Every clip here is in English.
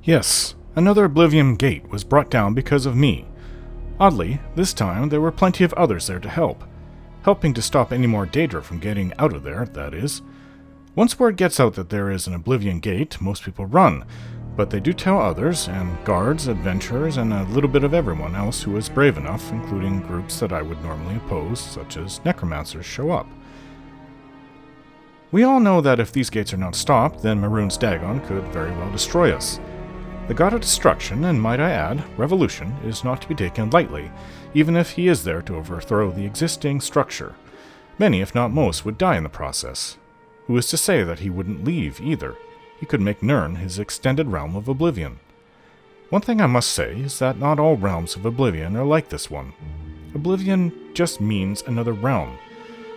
Yes, another Oblivion gate was brought down because of me. Oddly, this time there were plenty of others there to help. Helping to stop any more Daedra from getting out of there, that is. Once word gets out that there is an Oblivion gate, most people run, but they do tell others, and guards, adventurers, and a little bit of everyone else who is brave enough, including groups that I would normally oppose, such as necromancers, show up. We all know that if these gates are not stopped, then Mehrunes Dagon could very well destroy us. The god of destruction, and might I add, revolution, is not to be taken lightly, even if he is there to overthrow the existing structure. Many, if not most, would die in the process. Who is to say that he wouldn't leave, either? He could make Nirn his extended realm of Oblivion. One thing I must say is that not all realms of Oblivion are like this one. Oblivion just means another realm.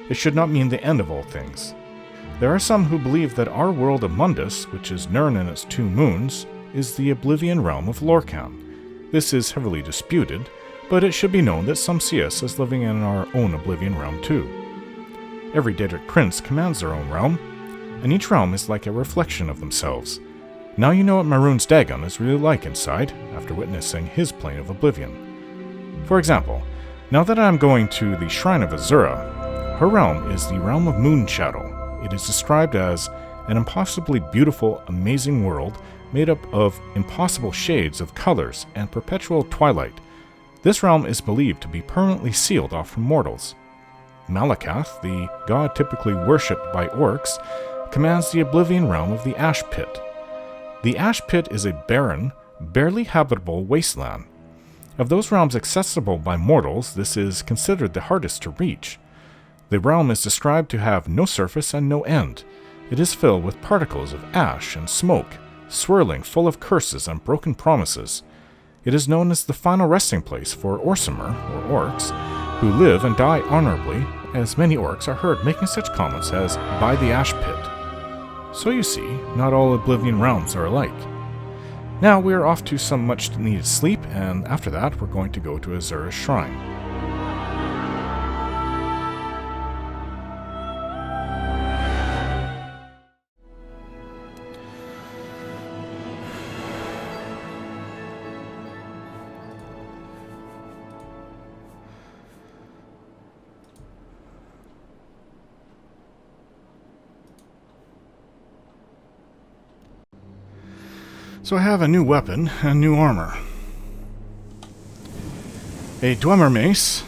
It should not mean the end of all things. There are some who believe that our world of Mundus, which is Nirn and its 2 moons, is the Oblivion realm of Lorkhan. This is heavily disputed, but it should be known that some see us as living in our own Oblivion realm too. Every Daedric prince commands their own realm, and each realm is like a reflection of themselves. Now you know what Mehrunes Dagon is really like inside, after witnessing his plane of Oblivion. For example, now that I am going to the Shrine of Azura, her realm is the realm of Moonshadow. It is described as an impossibly beautiful, amazing world made up of impossible shades of colors and perpetual twilight. This realm is believed to be permanently sealed off from mortals. Malakath, the god typically worshipped by orcs, commands the Oblivion realm of the Ash Pit. The Ash Pit is a barren, barely habitable wasteland. Of those realms accessible by mortals, this is considered the hardest to reach. The realm is described to have no surface and no end. It is filled with particles of ash and smoke, swirling full of curses and broken promises. It is known as the final resting place for Orsimer, or orcs, who live and die honorably, as many orcs are heard making such comments as, "by the Ash Pit." So you see, not all Oblivion realms are alike. Now we are off to some much needed sleep, and after that we're going to go to Azura's shrine. So I have a new weapon and new armor. A Dwemer mace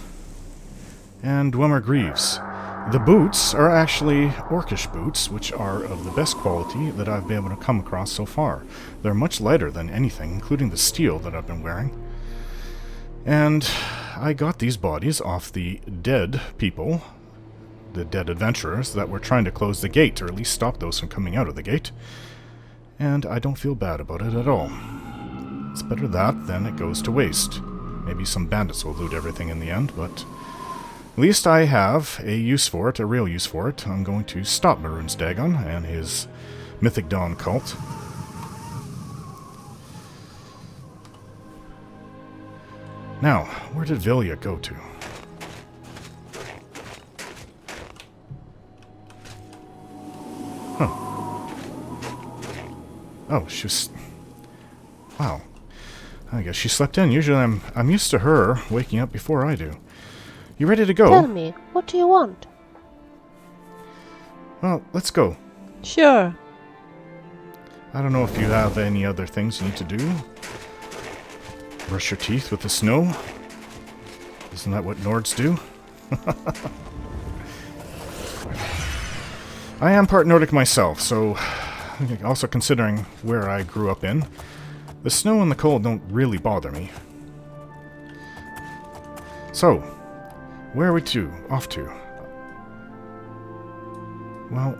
and Dwemer greaves. The boots are actually orcish boots, which are of the best quality that I've been able to come across so far. They're much lighter than anything, including the steel that I've been wearing. And I got these bodies off the dead people, the dead adventurers that were trying to close the gate, or at least stop those from coming out of the gate. And I don't feel bad about it at all. It's better that than it goes to waste. Maybe some bandits will loot everything in the end, but at least I have a use for it, a real use for it. I'm going to stop Mehrunes Dagon and his Mythic Dawn cult. Now, where did Vilya go to? Huh. Oh, she was... Wow. I guess she slept in. Usually I'm used to her waking up before I do. You ready to go? Tell me, what do you want? Well, let's go. Sure. I don't know if you have any other things you need to do. Brush your teeth with the snow? Isn't that what Nords do? I am part Nordic myself, so also considering where I grew up in, the snow and the cold don't really bother me. So, where are we off to? Well,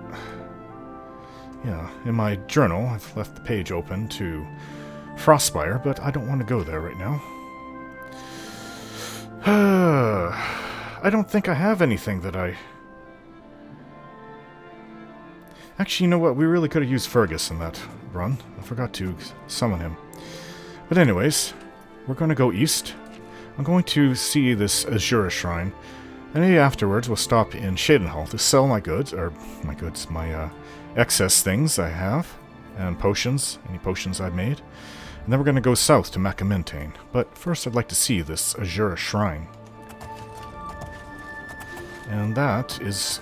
yeah, in my journal I've left the page open to Frostspire, but I don't want to go there right now. I don't think I have anything that I... Actually, you know what? We really could have used Fergus in that run. I forgot to summon him. But anyways, we're going to go east. I'm going to see this Azura shrine. And maybe afterwards we'll stop in Shadenhall to sell my goods, my excess things I have, and potions, any potions I've made. And then we're going to go south to Macamintane. But first I'd like to see this Azura shrine. And that is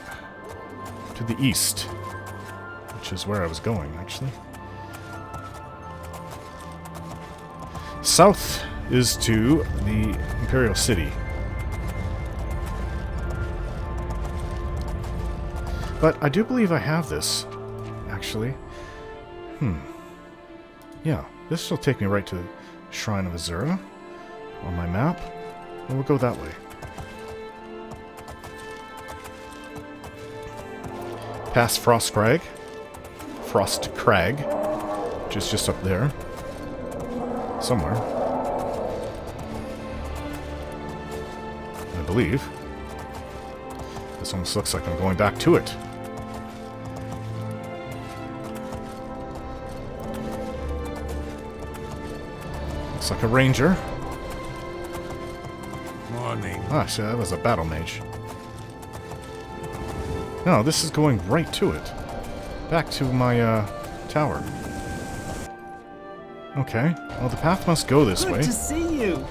to the east, which is where I was going, actually. South is to the Imperial City. But I do believe I have this, actually. Yeah, this will take me right to the Shrine of Azura on my map. And we'll go that way. Past Frostcrag, which is just up there. Somewhere. I believe. This almost looks like I'm going back to it. Looks like a ranger. Morning. Ah, so that was a battle mage. No, this is going right to it. Back to my, tower. Okay. Well, the path must go this way. Good to see you.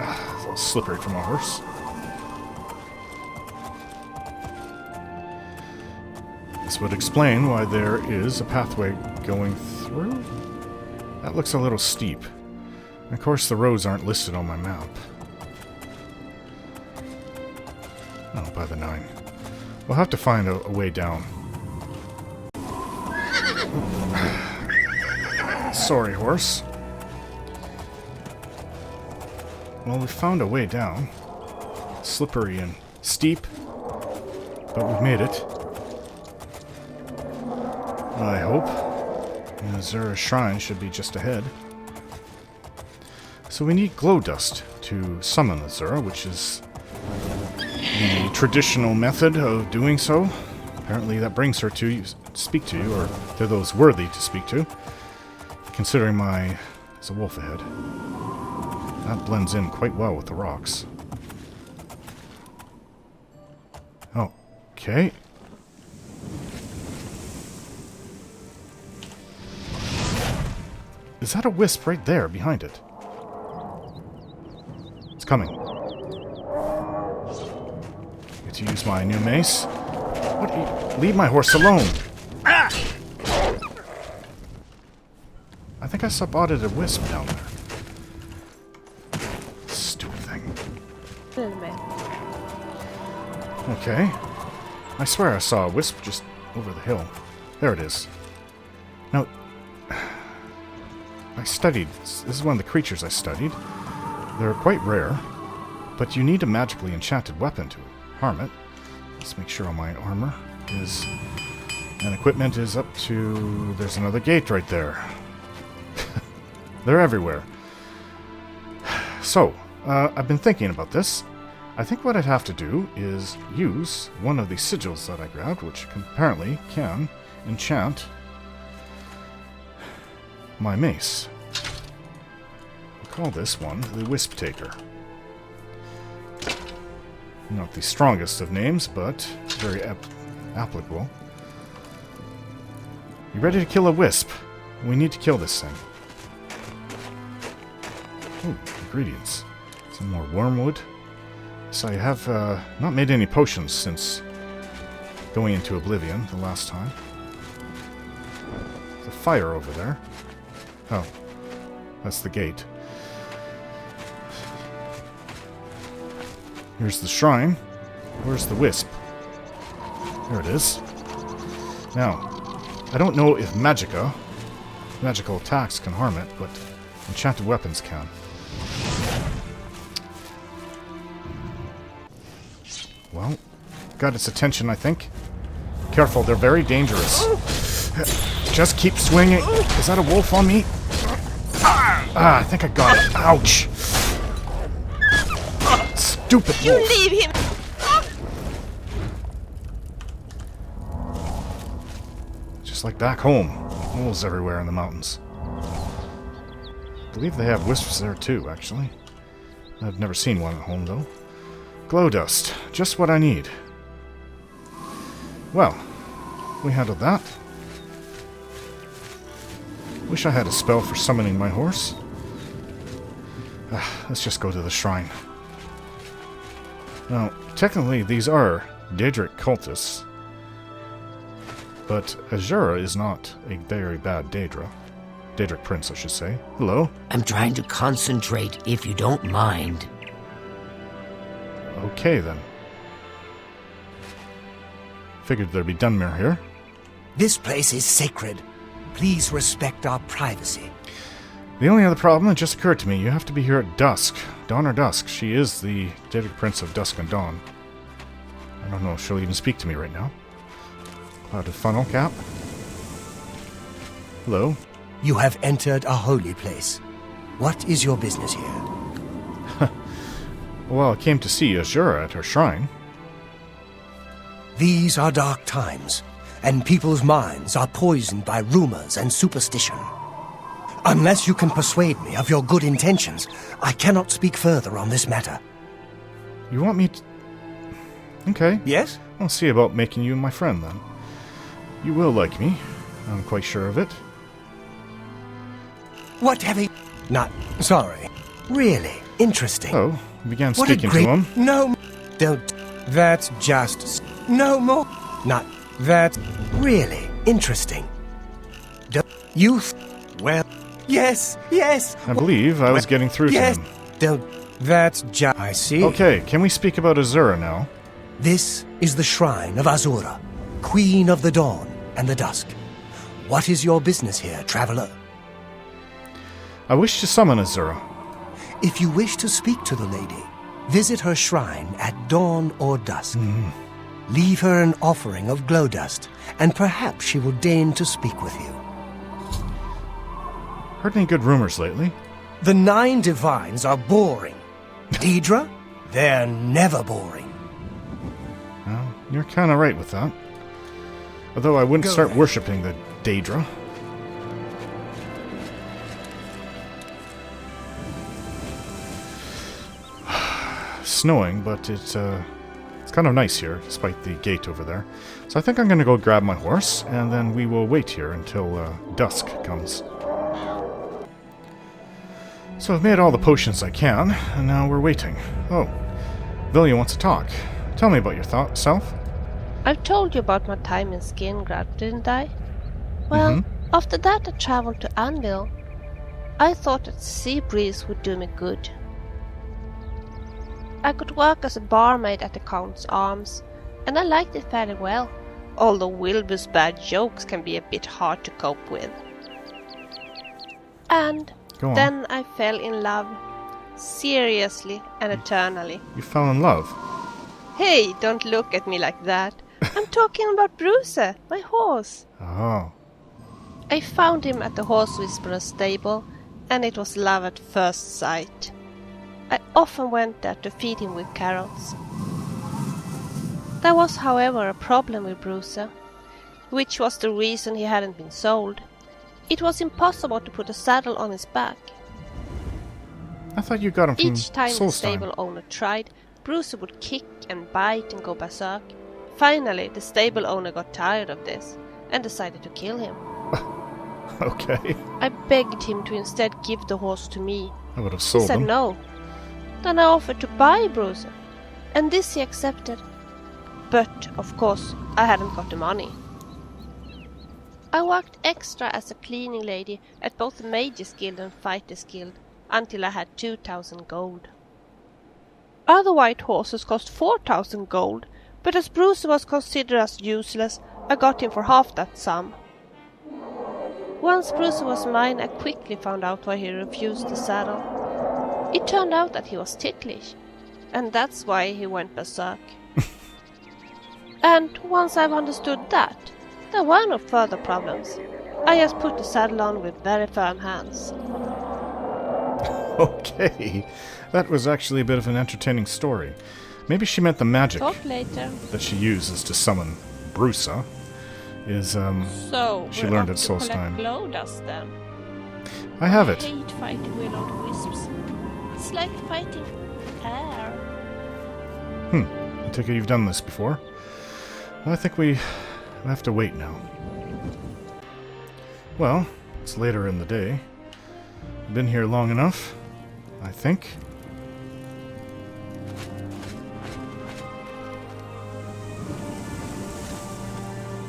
Ah, it's a little slippery from a horse. This would explain why there is a pathway going through. That looks a little steep. And of course, the roads aren't listed on my map. Oh, by the 9. We'll have to find a way down. Sorry, horse. Well, we found a way down. Slippery and steep, but we've made it. I hope. And Azura Shrine should be just ahead. So we need glow dust to summon Azura, which is the traditional method of doing so. Apparently that brings her to speak to you, or to those worthy to speak to. Considering there's a wolf ahead. That blends in quite well with the rocks. Oh, okay. Is that a wisp right there behind it? It's coming. Get to use my new mace. What? Leave my horse alone! Ah! I think I spotted a wisp down there. Stupid thing. Okay. I swear I saw a wisp just over the hill. There it is. Now, I studied. This is one of the creatures I studied. They're quite rare, but you need a magically enchanted weapon to harm it. Let's make sure all my armor is... and equipment is up to... There's another gate right there. They're everywhere. So, I've been thinking about this. I think what I'd have to do is use one of the sigils that I grabbed, which apparently can enchant my mace. We'll call this one the Wisp Taker. Not the strongest of names, but very applicable. You ready to kill a wisp? We need to kill this thing. Ooh, ingredients. Some more wormwood. So I have not made any potions since going into Oblivion the last time. There's a fire over there. Oh, that's the gate. Here's the shrine. Where's the wisp? There it is. Now, I don't know if magical attacks can harm it, but enchanted weapons can. Well, got its attention, I think. Careful, they're very dangerous. Just keep swinging. Is that a wolf on me? Ah, I think I got it. Ouch. Stupid wolf. You leave him! Just like back home. Wolves everywhere in the mountains. I believe they have wisps there too, actually. I've never seen one at home, though. Glow dust. Just what I need. Well, we handled that. We wish I had a spell for summoning my horse. Let's just go to the shrine. Now, technically these are Daedric cultists, but Azura is not a very bad Daedra. Daedric prince, I should say. Hello? I'm trying to concentrate, if you don't mind. Okay, then. Figured there'd be Dunmer here. This place is sacred. Please respect our privacy. The only other problem that just occurred to me, you have to be here at dusk. Dawn or dusk. She is the Daedric prince of dusk and dawn. I don't know if she'll even speak to me right now. Clouded funnel cap. Hello? You have entered a holy place. What is your business here? Well, I came to see Azura at her shrine. These are dark times, and people's minds are poisoned by rumors and superstition. Unless you can persuade me of your good intentions, I cannot speak further on this matter. You want me to... Okay. Yes? I'll see about making you my friend, then. You will like me. I'm quite sure of it. What have you... Not... Sorry. Really interesting. Oh, you began What a speaking great... to him. No... Don't... That's just... No more... Not... That's... Really interesting. Don't... You... Well... Yes, yes! I believe I was getting through Yes! to him. Don't... That's just... I see. Okay, can we speak about Azura now? This is the shrine of Azura, Queen of the Dawn and the Dusk. What is your business here, traveler? I wish to summon Azura. If you wish to speak to the lady, visit her shrine at dawn or dusk. Leave her an offering of glow dust, and perhaps she will deign to speak with you. Heard any good rumors lately? The 9 divines are boring. Daedra? They're never boring. Well, you're kind of right with that. Although I wouldn't Go start then. worshipping the Daedra. Snowing, but it's kind of nice here, despite the gate over there. So I think I'm going to go grab my horse, and then we will wait here until dusk comes. So I've made all the potions I can, and now we're waiting. Oh, Vilya wants to talk. Tell me about your self. I've told you about my time in Skingrad, didn't I? Well, after that I traveled to Anvil. I thought that sea breeze would do me good. I could work as a barmaid at the Count's Arms, and I liked it fairly well, although Wilbur's bad jokes can be a bit hard to cope with. And Go on. then I fell in love, seriously and eternally. You fell in love. Hey, don't look at me like that. I'm talking about Bruce, my horse. Oh. I found him at the Horse Whisperer's stable, and it was love at first sight. I often went there to feed him with carrots. There was, however, a problem with Bruce, which was the reason he hadn't been sold. It was impossible to put a saddle on his back. I thought you got him from Each time the Soulstone. stable owner tried, Bruce would kick and bite and go berserk. Finally, the stable owner got tired of this and decided to kill him. Okay. I begged him to instead give the horse to me. I would have He sold said him. no. Then I offered to buy Bruce, and this he accepted. But, of course, I hadn't got the money. I worked extra as a cleaning lady at both the Mages Guild and Fighters Guild until I had 2,000 gold. Other white horses cost 4,000 gold, but as Bruce was considered as useless, I got him for half that sum. Once Bruce was mine, I quickly found out why he refused the saddle. It turned out that he was ticklish, and that's why he went berserk. And once I've understood that, there were no further problems. I just put the saddle on with very firm hands. Okay. That was actually a bit of an entertaining story. Maybe she meant the magic Talk later. that she uses to summon Brusa is, So, she we're learned off at to Soul's collect time. glow dust then. I have it. I hate fighting without wisps. It's like fighting air. I take it you've done this before. Well, I think we have to wait now. Well, It's later in the day. Been here long enough, I think.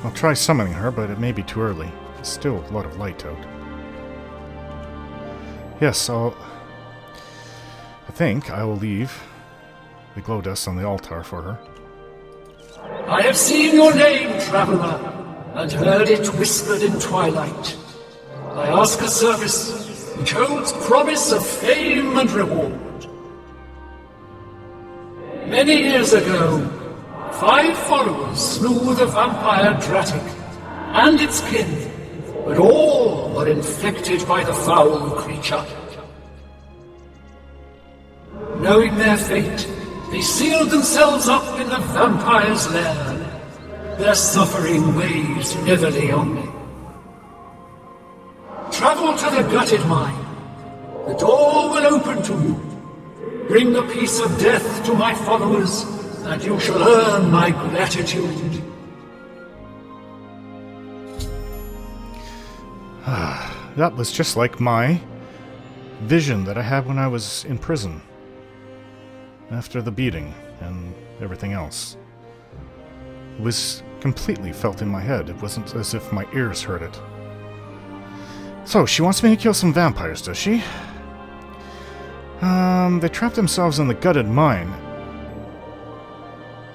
I'll try summoning her, but it may be too early. It's still a lot of light out. Yes, I think I will leave the glow dust on the altar for her. I have seen your name, traveler, and heard it whispered in twilight. I ask a service which holds promise of fame and reward. Many years ago, 5 followers slew the vampire Daedric and its kin, but all were infected by the foul creature. Knowing their fate, they sealed themselves up in the vampire's lair. Their suffering weighs heavily on me. Travel to the gutted mine. The door will open to you. Bring the piece of death to my followers, and you shall earn my gratitude. That was just like my vision that I had when I was in prison. After the beating and everything else. It was completely felt in my head. It wasn't as if my ears heard it. So, she wants me to kill some vampires, does she? They trapped themselves in the gutted mine.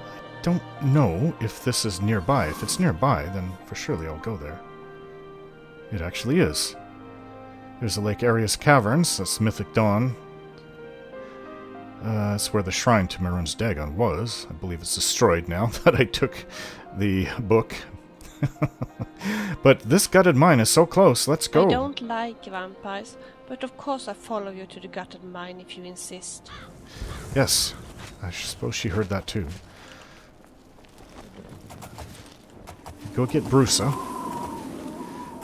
I don't know if this is nearby. If it's nearby, then for surely I'll go there. It actually is. There's the Lake Arius Caverns, that's Mythic Dawn. That's where the shrine to Maroon's Dagon was. I believe it's destroyed now that I took the book. But this gutted mine is so close. Let's go. I don't like vampires, but of course I follow you to the gutted mine if you insist. Yes, I suppose she heard that too. Go get Brusa.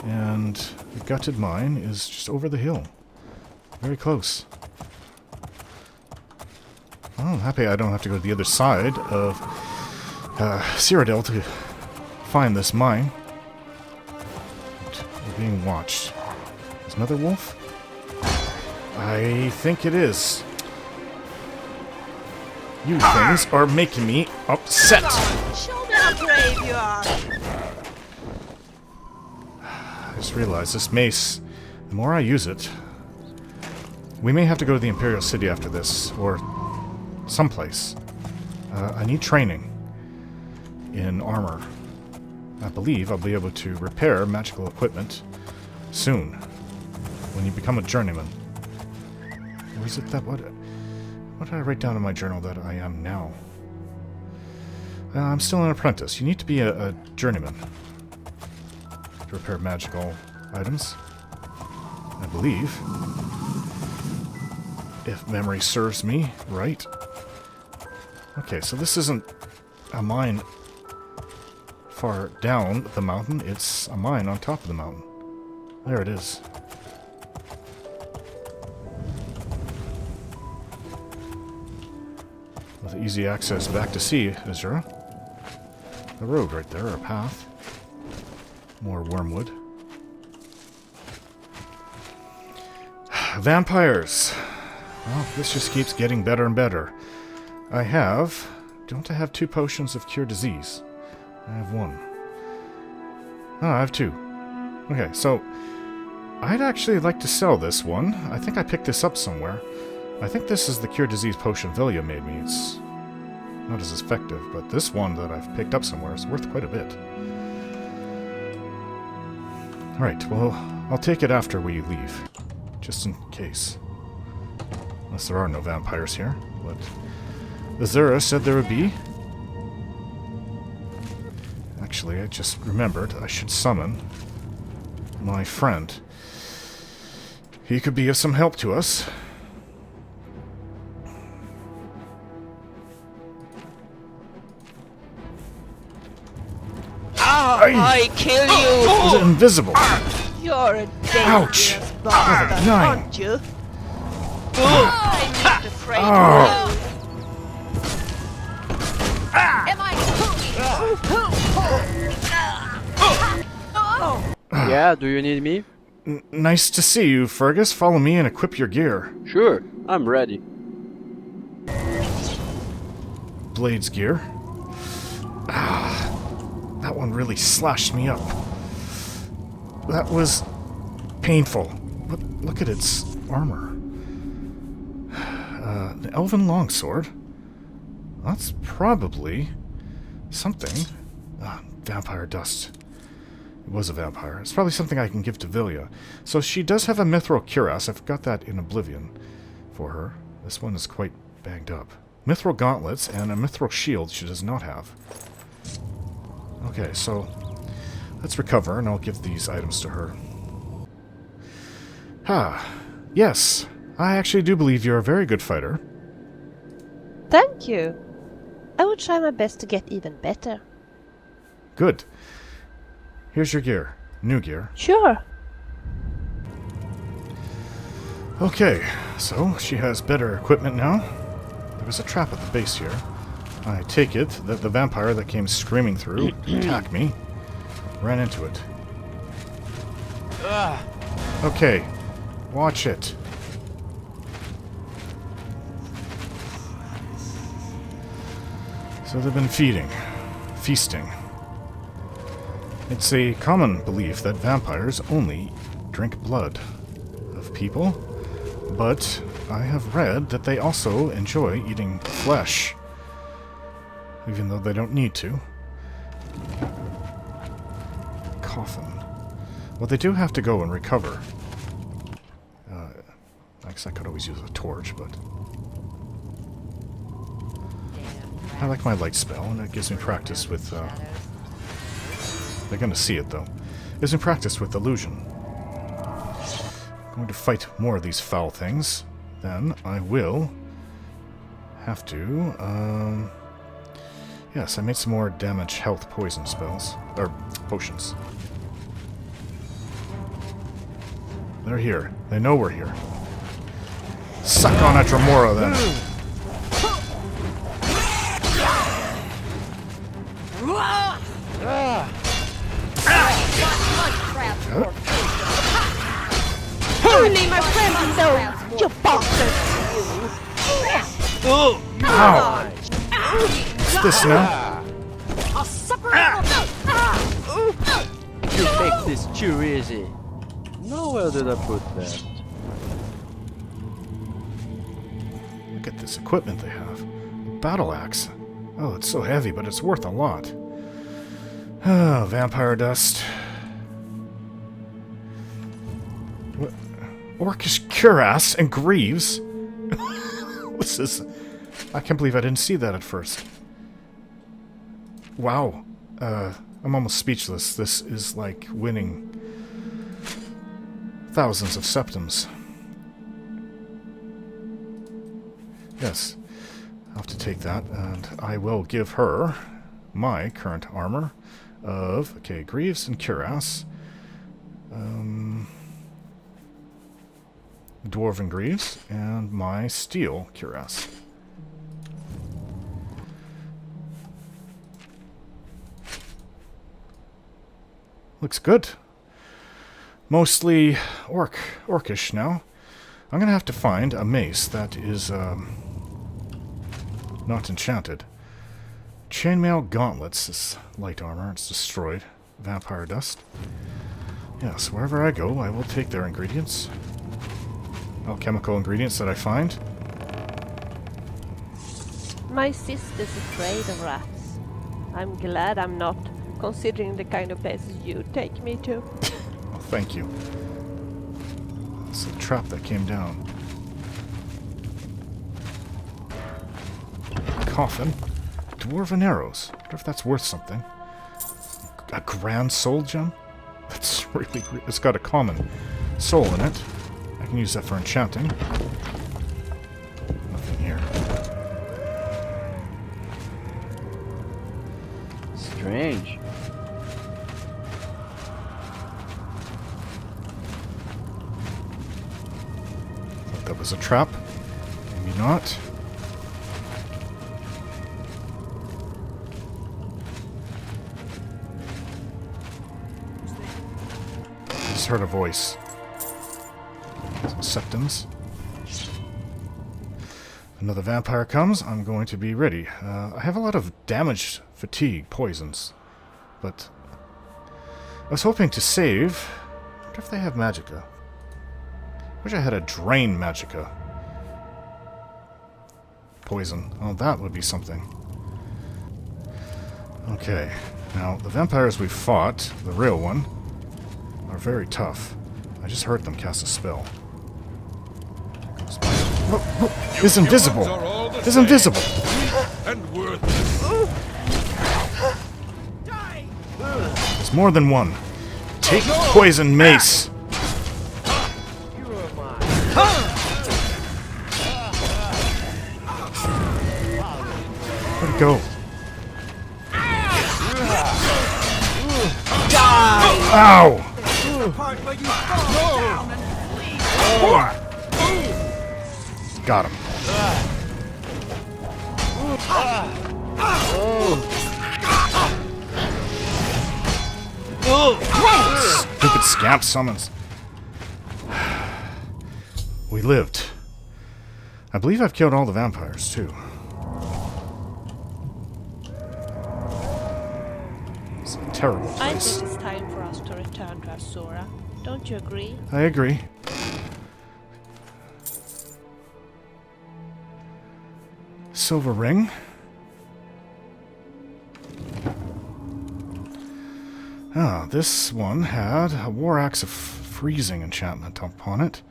And the gutted mine is just over the hill. Very close. Oh, I'm happy I don't have to go to the other side of Cyrodiil to find this mine. We're being watched. Is another wolf? I think it is. You things are making me upset. Show me how brave you are. I just realized this mace, the more I use it, we may have to go to the Imperial City after this, or someplace. I need training in armor. I believe I'll be able to repair magical equipment soon, when you become a journeyman. Or is it that what did I write down in my journal that I am now? I'm still an apprentice. You need to be a journeyman to repair magical items, I believe. If memory serves me right. Okay, so this isn't a mine far down the mountain, it's a mine on top of the mountain. There it is. With easy access back to sea, Azura. A road right there, a path. More wormwood. Vampires! Well, this just keeps getting better and better. Don't I have 2 potions of cure disease? I have 1. Oh, I have 2. Okay, so I'd actually like to sell this one. I think I picked this up somewhere. I think this is the cure disease potion Vilya made me. It's not as effective, but this one that I've picked up somewhere is worth quite a bit. Alright, well, I'll take it after we leave. Just in case. Unless there are no vampires here, but Azura said there would be. Actually, I just remembered I should summon my friend. He could be of some help to us. I kill you! Is it invisible? You're a Ouch! dangerous bastard, 9. aren't you? I'm not afraid of you. Am I Yeah, do you need me? Nice to see you, Fergus. Follow me and equip your gear. Sure, I'm ready. Blade's gear. That one really slashed me up. That was painful. But look at its armor. The elven longsword. That's probably something. Vampire dust. It was a vampire. It's probably something I can give to Vilya. So she does have a mithril cuirass. I've got that in Oblivion for her. This one is quite banged up. Mithril gauntlets and a mithril shield she does not have. Okay, so let's recover and I'll give these items to her. Yes. I actually do believe you're a very good fighter. Thank you. I will try my best to get even better. Good. Here's your gear. New gear. Sure. Okay, so she has better equipment now. There was a trap at the base here. I take it that the vampire that came screaming through, attacked me, ran into it. Okay, watch it. So they've been feasting. It's a common belief that vampires only drink blood of people, but I have read that they also enjoy eating flesh, even though they don't need to. Coffin. Well, they do have to go and recover. I guess I could always use a torch, but I like my light spell, and it gives me practice with... They're gonna see it, though. It gives me practice with illusion. I'm going to fight more of these foul things. Then I will have to... Yes, I made some more damage, health, poison spells. Or potions. They're here. They know we're here. Suck on it, Tremora, then. You leave my friend alone, you bastard! Ow! What's this now? You take this too easy. Now where did I put that? Look at this equipment they have. Battle axe. Oh, it's so heavy, but it's worth a lot. Oh, vampire dust. What? Orcish cuirass and greaves? What's this? I can't believe I didn't see that at first. Wow. I'm almost speechless. This is like winning thousands of septims. Yes. I'll have to take that, and I will give her my current armor of, okay, greaves and cuirass. Dwarven greaves, and my steel cuirass. Looks good. Mostly orcish now. I'm gonna have to find a mace that is not enchanted. Chainmail gauntlets is light armor. It's destroyed. Vampire dust. Yes, wherever I go, I will take their ingredients. Alchemical ingredients that I find. My sister's afraid of rats. I'm glad I'm not, considering the kind of places you take me to. Oh, thank you. It's a trap that came down. Coffin. Dwarven arrows. I wonder if that's worth something. A grand soul gem? That's really... It's got a common soul in it. I can use that for enchanting. Nothing here. Strange. Thought that was a trap. Maybe not. I just heard a voice. septums. If another vampire comes, I'm going to be ready. I have a lot of damage, fatigue, poisons, but I was hoping to save. I wonder if they have magicka. Wish I had a drain magicka. Poison. Oh, that would be something. Okay. Now, the vampires we fought, the real one, are very tough. I just heard them cast a spell. It's invisible! It's invisible! And worthless. There's more than one. Take poison mace! Where'd it go? Ow! Got him. Stupid scamp summons. We lived. I believe I've killed all the vampires, too. It's a terrible I place. think it's time for us to return to Azura. Don't you agree? I agree. Silver ring. Ah, this one had a War Axe of Freezing enchantment upon it.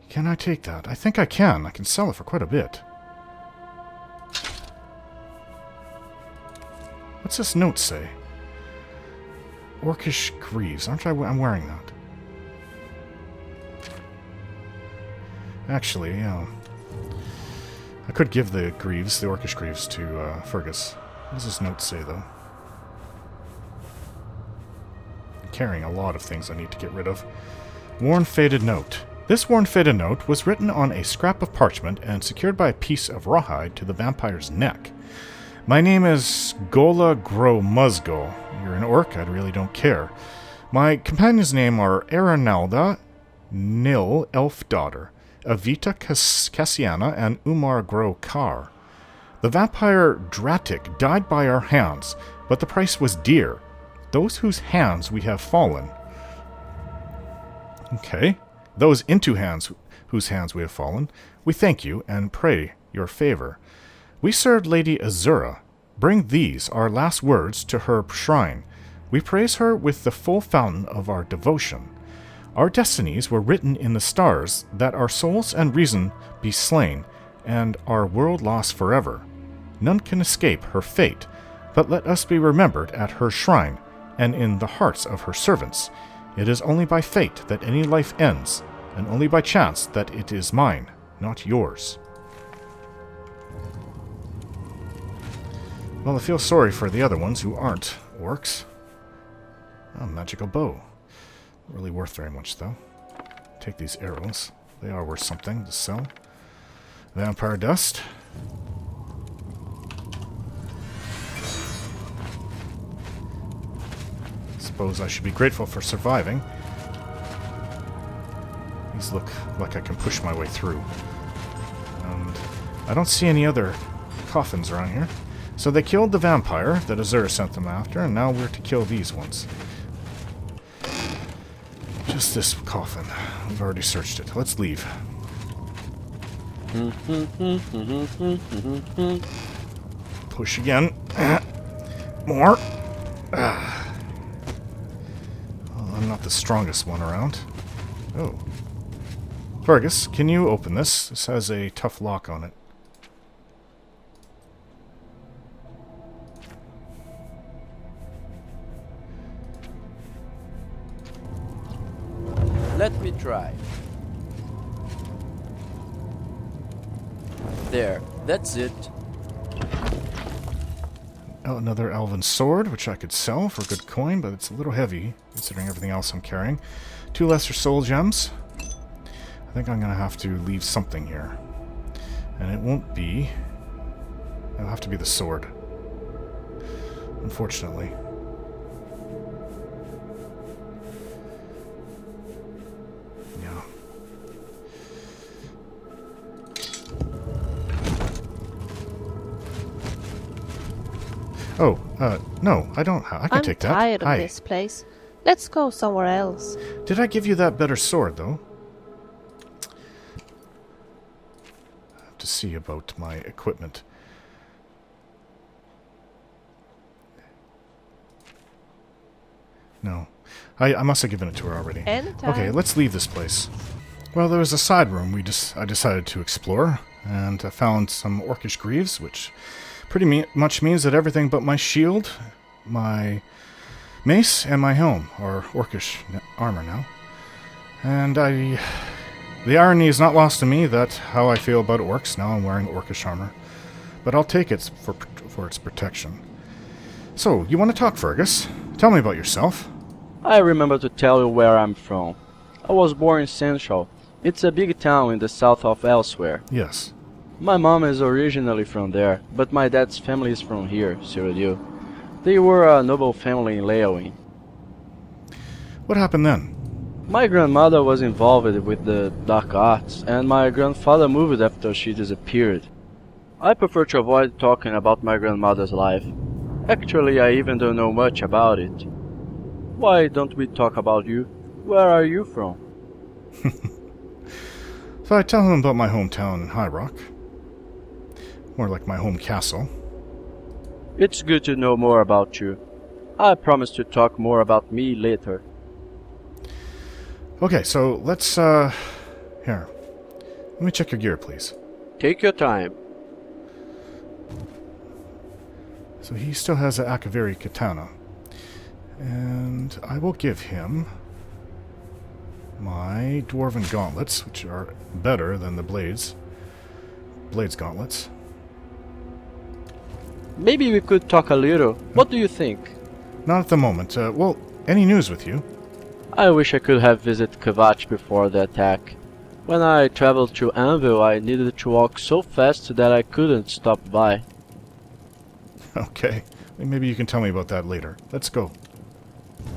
Can I take that? I think I can. I can sell it for quite a bit. What's this note say? Orcish Greaves. I'm wearing that. Actually, I could give the Greaves, the Orcish Greaves, to Fergus. What does this note say, though? I'm carrying a lot of things I need to get rid of. Worn Faded Note. This worn faded note was written on a scrap of parchment and secured by a piece of rawhide to the vampire's neck. My name is Gola Gromuzgo. You're an orc, I really don't care. My companions' name are Aranalda, Nil, Elf Daughter, Avita Cassiana, and Umar Grokar. The vampire Dratic died by our hands, but the price was dear. Those whose hands we have fallen. Okay. Those into hands whose hands we have fallen, we thank you and pray your favor. We served Lady Azura. Bring these, our last words, to her shrine. We praise her with the full fountain of our devotion. Our destinies were written in the stars, that our souls and reason be slain, and our world lost forever. None can escape her fate, but let us be remembered at her shrine, and in the hearts of her servants. It is only by fate that any life ends, and only by chance that it is mine, not yours. Well, I feel sorry for the other ones who aren't orcs. Oh, magical bow. Not really worth very much, though. Take these arrows. They are worth something to sell. Vampire dust. Suppose I should be grateful for surviving. These look like I can push my way through. And I don't see any other coffins around here. So they killed the vampire that Azura sent them after, and now we're to kill these ones. Just this coffin. We've already searched it. Let's leave. Push again. More. I'm not the strongest one around. Oh. Fergus, can you open this? This has a tough lock on it. Let me try. There, that's it. Oh, another elven sword, which I could sell for a good coin, but it's a little heavy, considering everything else I'm carrying. 2 lesser soul gems. I think I'm going to have to leave something here. And it won't be... It'll have to be the sword. Unfortunately. Yeah. Oh, no, I don't. I can take that. I'm tired of Hi. this place. Let's go somewhere else. Did I give you that better sword, though? I have to see about my equipment. No. I must have given it to her already. Anytime. Okay, let's leave this place. Well, there was a side room I decided to explore, and I found some orcish greaves, which pretty much means that everything but my shield, my mace, and my helm are orcish armor now. And the irony is not lost to me that how I feel about orcs, now I'm wearing orcish armor. But I'll take it for its protection. So, you want to talk, Fergus? Tell me about yourself. I remember to tell you where I'm from. I was born in Central. It's a big town in the south of Elsewhere. Yes. My mom is originally from there, but my dad's family is from here, Cyrodiil. They were a noble family in Leowin. What happened then? My grandmother was involved with the dark arts, and my grandfather moved after she disappeared. I prefer to avoid talking about my grandmother's life. Actually, I even don't know much about it. Why don't we talk about you? Where are you from? So I tell him about my hometown in High Rock. More like my home castle. It's good to know more about you. I promise to talk more about me later. Okay, so let's, here. Let me check your gear, please. Take your time. So he still has an Akaviri katana. And I will give him my dwarven gauntlets, which are better than the blades gauntlets. Maybe we could talk a little. What do you think? Not at the moment. Well, any news with you? I wish I could have visited Kvatch before the attack. When I traveled to Anvil, I needed to walk so fast that I couldn't stop by. Okay. Maybe you can tell me about that later. Let's go.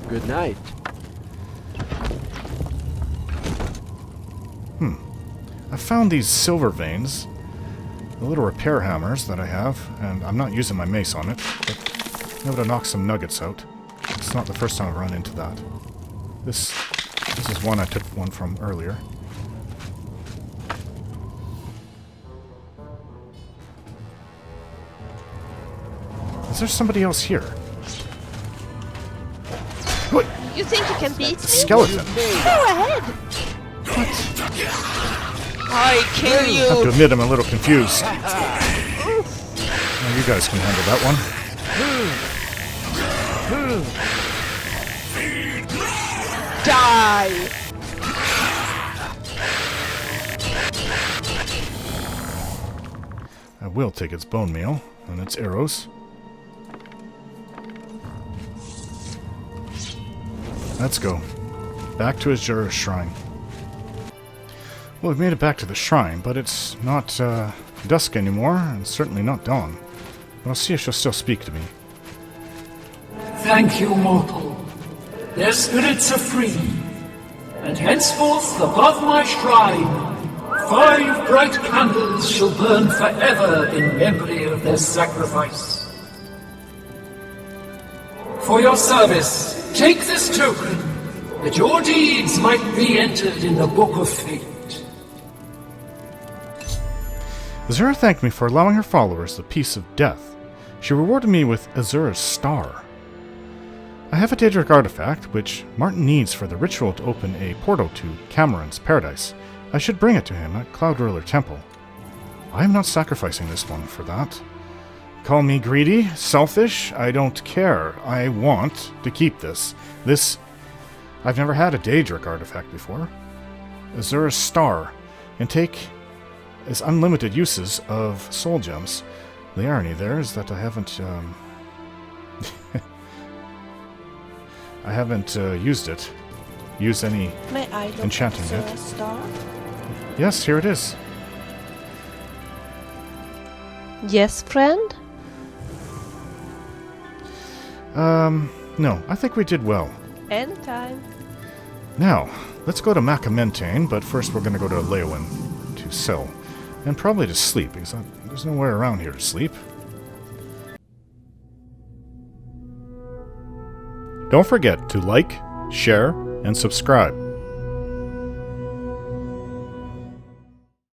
Good night. I found these silver veins, the little repair hammers that I have, and I'm not using my mace on it, but I'm able to knock some nuggets out. It's not the first time I've run into that. This is one I took one from earlier. Is there somebody else here? What? You think you can beat me? Skeleton! Go ahead! I kill I have to you! admit I'm a little confused. Now you guys can handle that one. Die! I will take its bone meal and its arrows. Let's go. Back to Azura's shrine. Well, we've made it back to the shrine, but it's not dusk anymore, and certainly not dawn. But I'll see if she'll still speak to me. Thank you, mortal. Their spirits are free, and henceforth above my shrine, 5 bright candles shall burn forever in memory of their sacrifice. For your service, take this token, that your deeds might be entered in the Book of Fate. Azura thanked me for allowing her followers the peace of death. She rewarded me with Azura's star. I have a Daedric artifact, which Martin needs for the ritual to open a portal to Cameron's paradise. I should bring it to him at Cloud Ruler Temple. I am not sacrificing this one for that. Call me greedy, selfish, I don't care. I want to keep this. I've never had a Daedric artifact before. Azura's star, and take as unlimited uses of soul gems. The irony there is that I haven't used any May I look enchanting at yet. the star? Yes, here it is. Yes, friend? No, I think we did well. Anytime. Now, let's go to Macamentaine, but first we're going to go to Leowin to sell. And probably to sleep, because there's nowhere around here to sleep. Don't forget to like, share, and subscribe.